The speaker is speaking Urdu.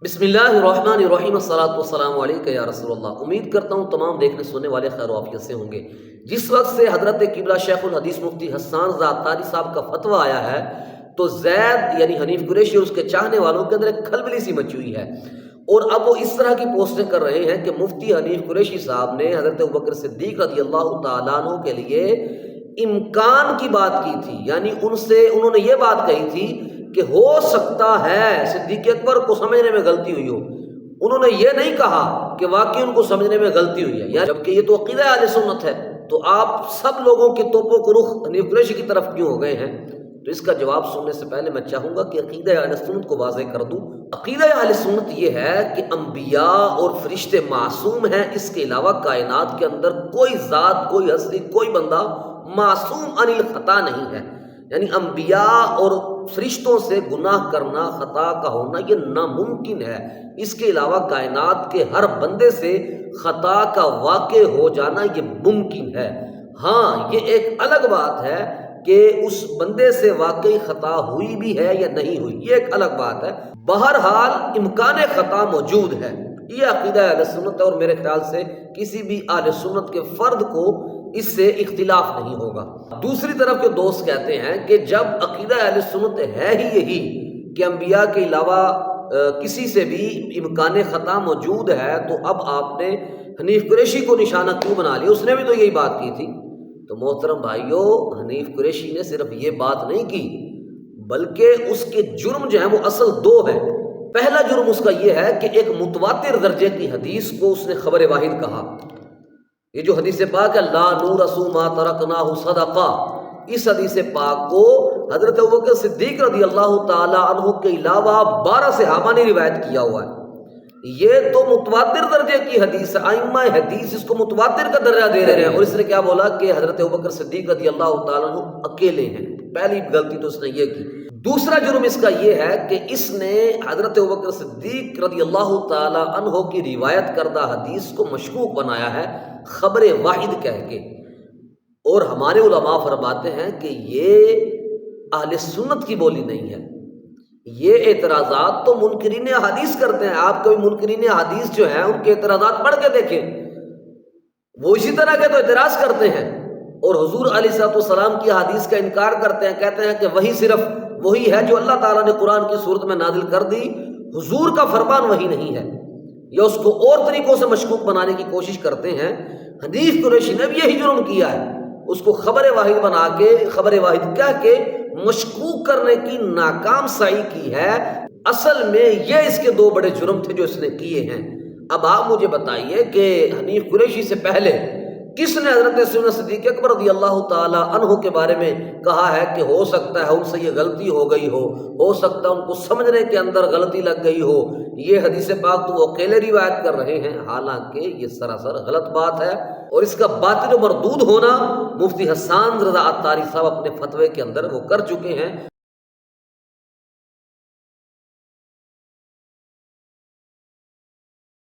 بسم اللہ الرحمن الرحیم الصلاۃ والسلام علیکہ یا رسول اللہ۔ امید کرتا ہوں تمام دیکھنے سننے والے خیر و عافیت سے ہوں گے۔ جس وقت سے حضرت قبلہ شیخ الحدیث مفتی حسان رضا عطاری صاحب کا فتویٰ آیا ہے تو زید یعنی حنیف قریشی اور اس کے چاہنے والوں کے اندر ایک کھلبلی سی مچی ہوئی ہے، اور اب وہ اس طرح کی پوسٹیں کر رہے ہیں کہ مفتی حنیف قریشی صاحب نے حضرت ابوبکر صدیق رضی اللہ تعالیٰ عنہ کے لیے امکان کی بات کی تھی، یعنی انہوں نے یہ بات کہی تھی کہ ہو سکتا ہے صدیق اکبر کو سمجھنے میں غلطی ہوئی ہو۔ انہوں نے یہ نہیں کہا کہ واقعی ان کو سمجھنے میں غلطی ہوئی ہے، یا جبکہ یہ تو عقیدہ اہل سنت ہے، تو آپ سب لوگوں کے توپوں کو رخ حنیف قریشی کی طرف کیوں ہو گئے ہیں؟ تو اس کا جواب سننے سے پہلے میں چاہوں گا کہ عقیدہ اہل سنت کو واضح کر دوں۔ عقیدہ اہل سنت یہ ہے کہ انبیاء اور فرشتے معصوم ہیں، اس کے علاوہ کائنات کے اندر کوئی ذات، کوئی ہستی، کوئی بندہ معصوم عن الخطا نہیں ہے، یعنی انبیاء اور فرشتوں سے گناہ کرنا، خطا کا ہونا یہ ناممکن ہے۔ اس کے علاوہ کائنات کے ہر بندے سے خطا کا واقع ہو جانا یہ ممکن ہے۔ ہاں، یہ ایک الگ بات ہے کہ اس بندے سے واقعی خطا ہوئی بھی ہے یا نہیں ہوئی، یہ ایک الگ بات ہے۔ بہرحال امکان خطا موجود ہے، یہ عقیدہ اہل سنت ہے، اور میرے خیال سے کسی بھی اہل سنت کے فرد کو اس سے اختلاف نہیں ہوگا۔ دوسری طرف کے دوست کہتے ہیں کہ جب عقیدہ اہل سنت ہے ہی یہی کہ انبیاء کے علاوہ کسی سے بھی امکان خطا موجود ہے، تو اب آپ نے حنیف قریشی کو نشانہ کیوں بنا لیا؟ اس نے بھی تو یہی بات کی تھی۔ تو محترم بھائیو، حنیف قریشی نے صرف یہ بات نہیں کی بلکہ اس کے جرم جو ہیں وہ اصل دو ہیں۔ پہلا جرم اس کا یہ ہے کہ ایک متواتر درجے کی حدیث کو اس نے خبر واحد کہا۔ یہ جو حدیث پاک ہے لا نورث ما ترکناہ صدقہ، اس حدیث پاک کو حضرت ابوبکر صدیق رضی اللہ تعالی عنہ کے علاوہ 12 صحابہ نے روایت کیا ہوا ہے۔ یہ تو متواتر درجے کی حدیث ہے، ائمہ حدیث اس کو متواتر کا درجہ دے رہے ہیں، اور اس نے کیا بولا کہ حضرت ابوبکر صدیق رضی اللہ تعالی عنہ اکیلے ہیں۔ پہلی غلطی تو اس نے یہ کی۔ دوسرا جرم اس کا یہ ہے کہ اس نے حضرت ابوبکر صدیق رضی اللہ تعالی عنہ کی روایت کردہ حدیث کو مشکوک بنایا ہے خبر واحد کہہ کے، اور ہمارے علماء فرماتے ہیں کہ یہ اہل سنت کی بولی نہیں ہے۔ یہ اعتراضات تو منکرین حدیث کرتے ہیں، آپ کبھی منکرین حدیث جو ہیں ان کے اعتراضات پڑھ کے دیکھیں، وہ اسی طرح کے تو اعتراض کرتے ہیں، اور حضور علیہ السلام کی حدیث کا انکار کرتے ہیں، کہتے ہیں کہ وہی صرف وہی ہے جو اللہ تعالیٰ نے قرآن کی صورت میں نازل کر دی، حضور کا فرمان وہی نہیں ہے، یا اس کو اور طریقوں سے مشکوک بنانے کی کوشش کرتے ہیں۔ حنیف قریشی نے بھی یہی جرم کیا ہے، اس کو خبر واحد بنا کے، خبر واحد کہہ کے مشکوک کرنے کی ناکام سعی کی ہے۔ اصل میں یہ اس کے دو بڑے جرم تھے جو اس نے کیے ہیں۔ اب آپ مجھے بتائیے کہ حنیف قریشی سے پہلے کس نے حضرت سیدنا صدیق اکبر رضی اللہ تعالی عنہ کے بارے میں کہا ہے کہ ہو سکتا ہے ان سے یہ غلطی ہو گئی ہو سکتا ہے ان کو سمجھنے کے اندر غلطی لگ گئی ہو؟ یہ حدیث پاک تو وہ اکیلے روایت کر رہے ہیں، حالانکہ یہ سراسر غلط بات ہے، اور اس کا باطل و مردود ہونا مفتی حسان رضا عطاری صاحب اپنے فتوے کے اندر وہ کر چکے ہیں۔